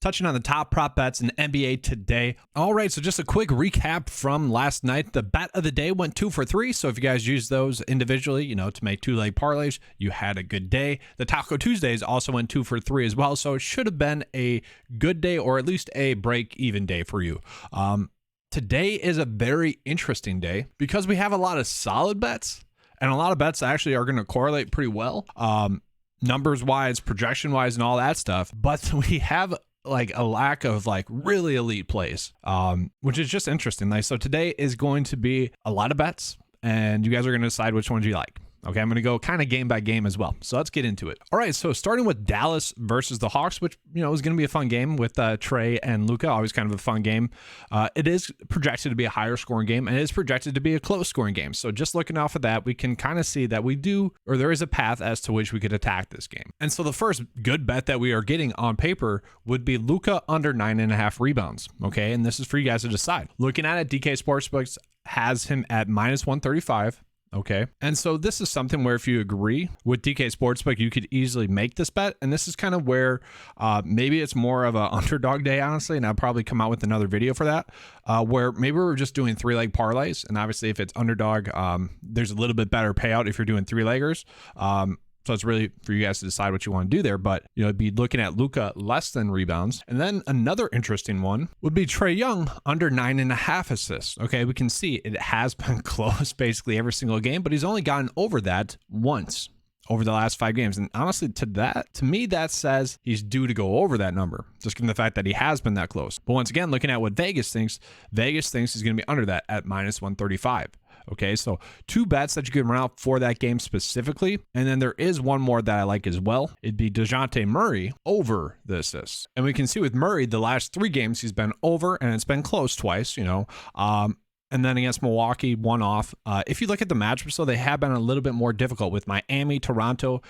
touching on the top prop bets in the NBA today. All right, so just a quick recap from last night. The bet of the day went 2 for 3. So if you guys use those individually, to make 2-leg parlays, you had a good day. The Taco Tuesdays also went 2 for 3 as well. So it should have been a good day, or at least a break-even day for you. Today is a very interesting day because we have a lot of solid bets and a lot of bets actually are going to correlate pretty well. Numbers wise, projection wise, and all that stuff. But we have like a lack of like really elite plays, which is just interesting. Like, so today is going to be a lot of bets and you guys are going to decide which ones you like. Okay, I'm going to go kind of game by game as well. So let's get into it. All right, so starting with Dallas versus the Hawks, which, is going to be a fun game with Trey and Luka. Always kind of a fun game. It is projected to be a higher scoring game, and it is projected to be a close scoring game. So just looking off of that, we can kind of see that there is a path as to which we could attack this game. And so the first good bet that we are getting on paper would be Luka under 9.5 rebounds. Okay, and this is for you guys to decide. Looking at it, DK Sportsbooks has him at -135. Okay. And so this is something where if you agree with DK Sportsbook, you could easily make this bet. And this is kind of where maybe it's more of an underdog day, honestly. And I'll probably come out with another video for that, where maybe we're just doing 3-leg parlays. And obviously if it's underdog, there's a little bit better payout if you're doing 3-leggers. So it's really for you guys to decide what you want to do there. But, it'd be looking at Luka less than rebounds. And then another interesting one would be Trae Young under 9.5 assists. Okay, we can see it has been close basically every single game, but he's only gotten over that once over the last 5 games. And honestly, to me, that says he's due to go over that number, just given the fact that he has been that close. But once again, looking at what Vegas thinks he's going to be under that at -135. Okay, so 2 bets that you can run out for that game specifically. And then there is one more that I like as well. It'd be DeJounte Murray over the assists. And we can see with Murray, the last 3 games, he's been over and it's been close twice, and then against Milwaukee, 1 off. If you look at the matchups, though, they have been a little bit more difficult with Miami, Toronto,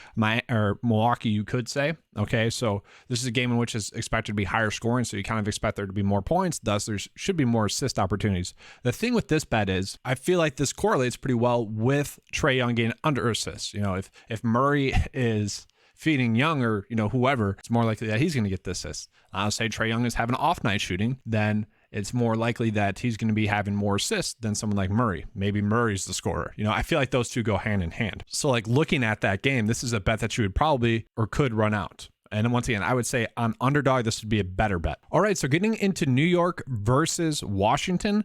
or Milwaukee, you could say. Okay, so this is a game in which is expected to be higher scoring, so you kind of expect there to be more points. Thus, there should be more assist opportunities. The thing with this bet is, I feel like this correlates pretty well with Trae Young getting under assists. If Murray is feeding Young or whoever, it's more likely that he's going to get the assist. I'll say Trae Young is having an off night shooting, then it's more likely that he's going to be having more assists than someone like Murray. Maybe Murray's the scorer. I feel like those two go hand in hand. So like looking at that game, this is a bet that you would probably or could run out. And once again, I would say on underdog, this would be a better bet. All right, so getting into New York versus Washington.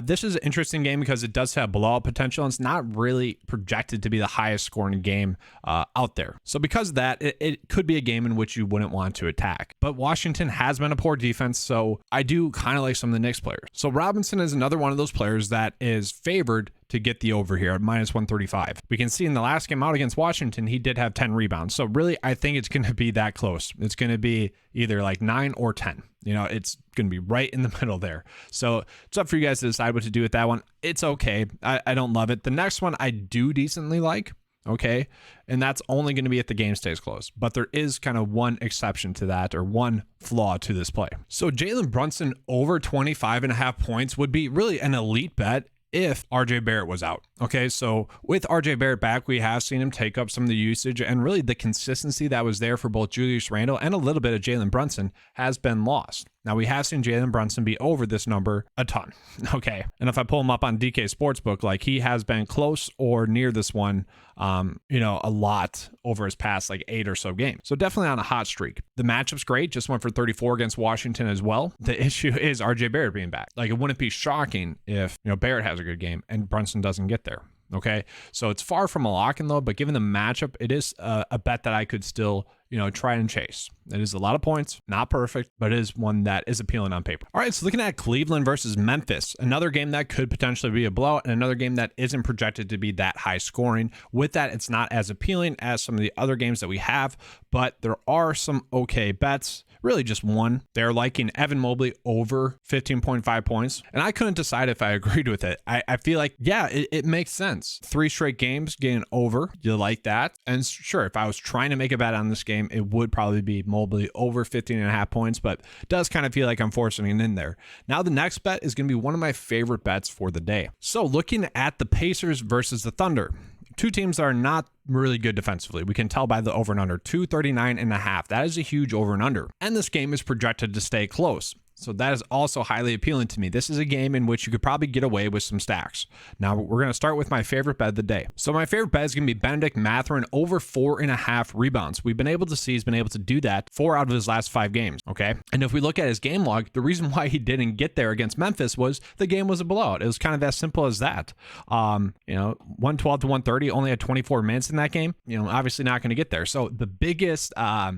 This is an interesting game because it does have blowout potential. And it's not really projected to be the highest scoring game out there. So because of that, it could be a game in which you wouldn't want to attack. But Washington has been a poor defense, so I do kind of like some of the Knicks players. So Robinson is another one of those players that is favored to get the over here at -135. We can see in the last game out against Washington, he did have 10 rebounds. So really, I think it's going to be that close. It's going to be either like 9 or 10. It's going to be right in the middle there. So it's up for you guys to decide what to do with that one. It's okay. I don't love it. The next one I do decently like. Okay. And that's only going to be if the game stays close. But there is kind of one exception to that, or one flaw to this play. So Jalen Brunson over 25.5 points would be really an elite bet if RJ Barrett was out. Okay, so with RJ Barrett back, we have seen him take up some of the usage, and really the consistency that was there for both Julius Randle and a little bit of Jalen Brunson has been lost. Now, we have seen Jalen Brunson be over this number a ton. Okay, and if I pull him up on DK Sportsbook, like he has been close or near this one, a lot over his past like 8 or so games. So definitely on a hot streak. The matchup's great. Just went for 34 against Washington as well. The issue is RJ Barrett being back. Like, it wouldn't be shocking if Barrett has a good game and Brunson doesn't get there. Okay, so it's far from a lock and load, but given the matchup, it is a bet that I could still, try and chase. It is a lot of points, not perfect, but it is one that is appealing on paper. All right, so looking at Cleveland versus Memphis, another game that could potentially be a blowout and another game that isn't projected to be that high scoring. With that, it's not as appealing as some of the other games that we have, but there are some okay bets. Really just one. They're liking Evan Mobley over 15.5 points. And I couldn't decide if I agreed with it. I feel like, yeah, it makes sense. 3 straight games getting over. You like that. And sure, if I was trying to make a bet on this game, it would probably be Mobley over 15.5 points, but it does kind of feel like I'm forcing it in there. Now the next bet is going to be one of my favorite bets for the day. So looking at the Pacers versus the Thunder. Two teams that are not really good defensively. We can tell by the over and under, 239.5. That is a huge over and under. And this game is projected to stay close. So that is also highly appealing to me. This is a game in which you could probably get away with some stacks. Now, we're going to start with my favorite bet of the day. So my favorite bet is going to be Benedict Mathurin over 4.5 rebounds. We've been able to see he's been able to do that 4 out of his last 5 games, okay? And if we look at his game log, the reason why he didn't get there against Memphis was the game was a blowout. It was kind of as simple as that. 112 to 130, only had 24 minutes in that game. Obviously not going to get there. So the biggest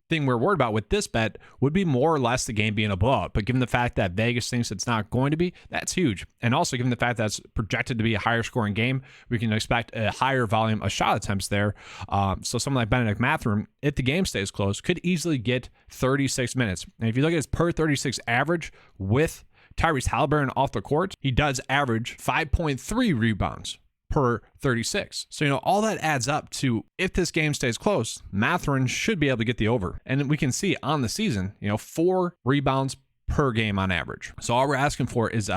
thing we're worried about with this bet would be more or less the game being a blowout. But given the fact that Vegas thinks it's not going to be, that's huge. And also given the fact that it's projected to be a higher scoring game, we can expect a higher volume of shot attempts there. So someone like Benedict Mathurin, if the game stays close, could easily get 36 minutes. And if you look at his per 36 average with Tyrese Haliburton off the court, he does average 5.3 rebounds per 36. So, all that adds up to, if this game stays close, Mathurin should be able to get the over. And we can see on the season, 4 rebounds per game on average. So all we're asking for is,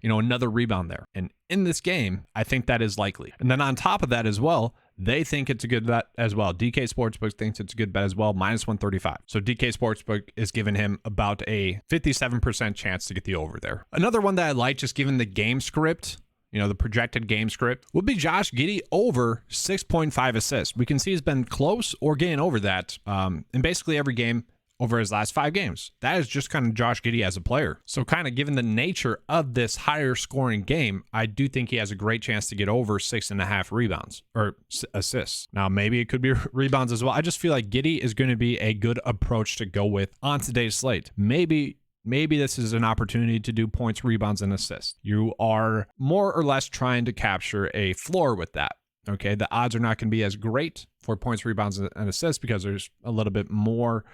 another rebound there. And in this game, I think that is likely. And then on top of that as well, they think it's a good bet as well. DK Sportsbook thinks it's a good bet as well, minus 135. So DK Sportsbook is giving him about a 57% chance to get the over there. Another one that I like, just given the game script, the projected game script, would be Josh Giddey over 6.5 assists. We can see he's been close or getting over that in basically every game over his last 5 games. That is just kind of Josh Giddey as a player. So kind of given the nature of this higher scoring game, I do think he has a great chance to get over 6.5 rebounds or assists. Now, maybe it could be rebounds as well. I just feel like Giddey is going to be a good approach to go with on today's slate. Maybe this is an opportunity to do points, rebounds, and assists. You are more or less trying to capture a floor with that. Okay, the odds are not going to be as great for points, rebounds, and assists because there's a little bit more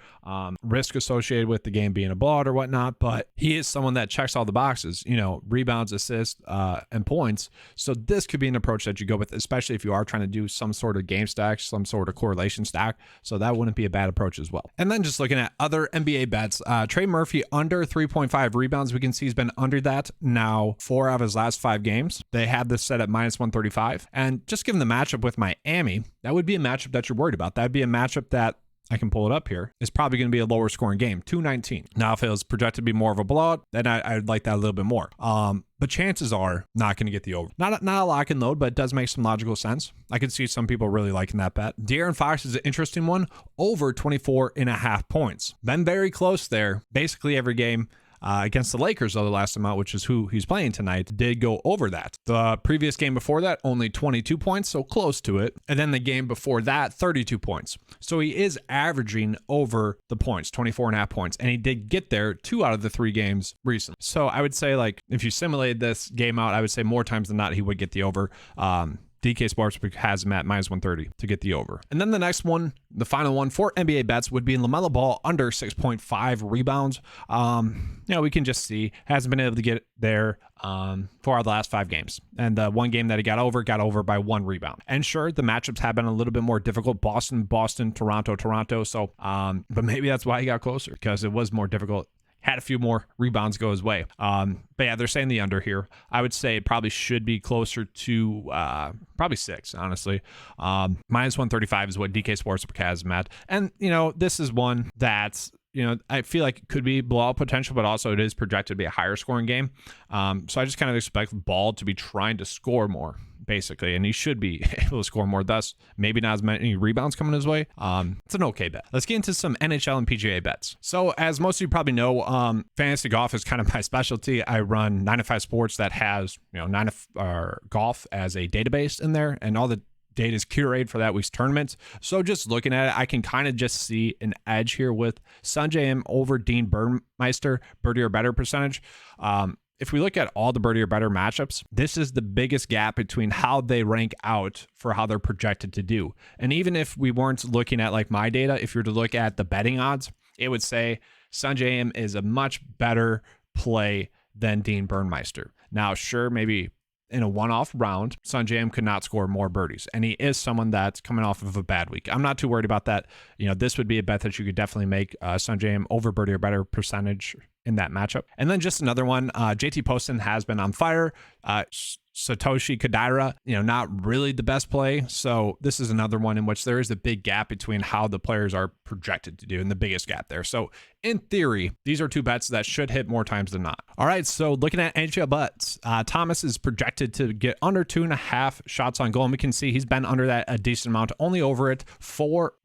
risk associated with the game being a blowout or whatnot. But he is someone that checks all the boxes, rebounds, assists, and points. So this could be an approach that you go with, especially if you are trying to do some sort of game stack, some sort of correlation stack. So that wouldn't be a bad approach as well. And then just looking at other NBA bets, Trey Murphy under 3.5 rebounds. We can see he's been under that now 4 out of his last 5 games. They had this set at minus 135. And just given the matchup with Miami, that would be a matchup that you're worried about. That'd be a matchup that, I can pull it up here, is probably going to be a lower scoring game, 219. Now, if it was projected to be more of a blowout, then I'd like that a little bit more. But chances are not going to get the over. Not a lock and load, but it does make some logical sense. I could see some people really liking that bet. De'Aaron Fox is an interesting one, over 24.5 points. Been very close there, basically every game. Against the Lakers, though, the last amount, which is who he's playing tonight, did go over that. The previous game before that, only 22 points, so close to it. And then the game before that, 32 points. So he is averaging over the points, 24.5 points. And he did get there 2 out of the 3 games recently. So I would say, if you simulated this game out, I would say more times than not, he would get the over. DK Sportsbook has him at minus 130 to get the over. And then the next one, the final one for NBA bets, would be LaMelo Ball under 6.5 rebounds. We can just see hasn't been able to get there 4 out of the last 5 games. And the one game that he got over by 1 rebound. And sure, the matchups have been a little bit more difficult. Boston, Toronto. So, but maybe that's why he got closer, because it was more difficult. Had a few more rebounds go his way. But yeah, they're saying the under here. I would say it probably should be closer to probably 6, honestly. Minus 135 is what DK Sportsbook has him at. And, this is one that's, I feel like it could be blowout potential, but also it is projected to be a higher scoring game. So I just kind of expect Ball to be trying to score more, basically, and he should be able to score more, thus maybe not as many rebounds coming his way. It's an okay bet. Let's get into some NHL and PGA bets. So as most of you probably know, fantasy golf is kind of my specialty. I run 9 to 5 Sports that has golf as a database in there, and all the data is curated for that week's tournament. So just looking at it, I can kind of just see an edge here with Sungjae Im over Dean Burnmeister, birdie or better percentage. If we look at all the birdie or better matchups, this is the biggest gap between how they rank out for how they're projected to do. And even if we weren't looking at my data, if you were to look at the betting odds, it would say Sungjae Im is a much better play than Dean Burnmeister. Now, sure, maybe in a one-off round, Sungjae Im could not score more birdies, and he is someone that's coming off of a bad week. I'm not too worried about that. This would be a bet that you could definitely make. Sungjae Im over birdie or better percentage in that matchup. And then just another one, JT Poston has been on fire. Satoshi Kodaira, not really the best play. So this is another one in which there is a big gap between how the players are projected to do, and the biggest gap there. So in theory, these are two bets that should hit more times than not. All right, so looking at NHL bets, Thomas is projected to get under 2.5 shots on goal, and we can see he's been under that a decent amount, only over it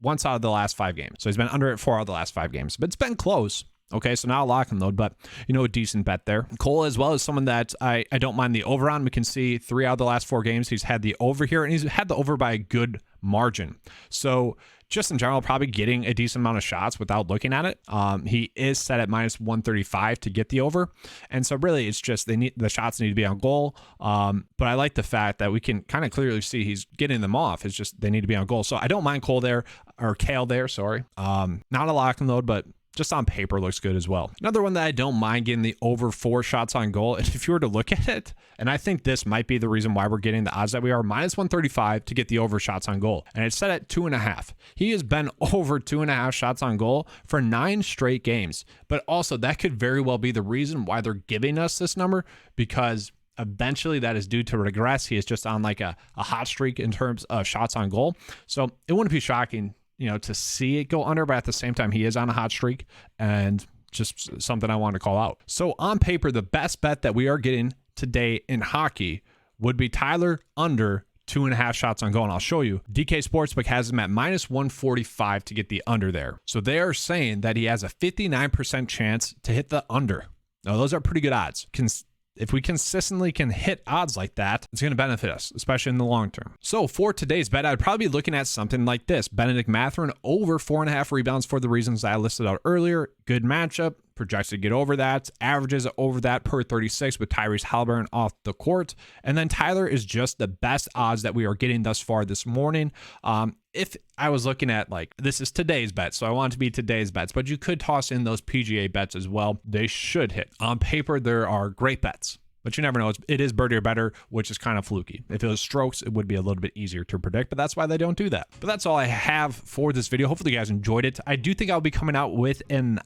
once out of the last 5 games. So he's been under it 4 out of the last 5 games, but it's been close. Okay, so not a lock and load, but a decent bet there. Cole as well is someone that I don't mind the over on. We can see 3 out of the last 4 games he's had the over here, and he's had the over by a good margin. So just in general, probably getting a decent amount of shots without looking at it. He is set at -135 to get the over, and so really it's just the shots need to be on goal. But I like the fact that we can kind of clearly see he's getting them off. It's just they need to be on goal. So I don't mind Cole there, or Kale there. Sorry, not a lock and load, but just on paper looks good as well. Another one that I don't mind getting the over 4 shots on goal. And if you were to look at it, and I think this might be the reason why we're getting the odds that we are, -135 to get the over shots on goal. And it's set at 2.5. He has been over 2.5 shots on goal for 9 straight games. But also that could very well be the reason why they're giving us this number, because eventually that is due to regress. He is just on like a hot streak in terms of shots on goal. So it wouldn't be shocking to see it go under, but at the same time, he is on a hot streak, and just something I want to call out. So on paper, the best bet that we are getting today in hockey would be Tyler under 2.5 shots on goal. And I'll show you. DK Sportsbook has him at -145 to get the under there. So they are saying that he has a 59% chance to hit the under. Now, those are pretty good odds. If we consistently can hit odds like that, it's going to benefit us, especially in the long term. So for today's bet, I'd probably be looking at something like this. Benedict Mathurin over 4.5 rebounds for the reasons I listed out earlier. Good matchup. Projects to get over that. Averages over that per 36 with Tyrese Haliburton off the court. And then Tyler is just the best odds that we are getting thus far this morning. If I was looking at this is today's bet, so I want it to be today's bets, but you could toss in those PGA bets as well. They should hit. On paper, there are great bets, but you never know. It is birdie or better, which is kind of fluky. If it was strokes, it would be a little bit easier to predict, but that's why they don't do that. But that's all I have for this video. Hopefully you guys enjoyed it. I do think I'll be coming out with an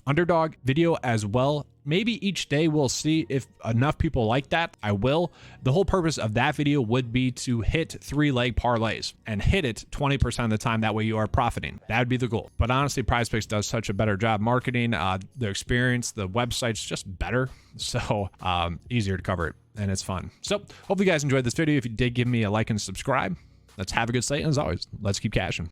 underdog video as well. Maybe each day we'll see if enough people like that. I will. The whole purpose of that video would be to hit 3-leg parlays and hit it 20% of the time. That way you are profiting. That would be the goal. But honestly, PrizePicks does such a better job marketing. The experience, the website's just better. So easier to cover it, and it's fun. So hopefully you guys enjoyed this video. If you did, give me a like and subscribe. Let's have a good slate. And as always, let's keep cashing.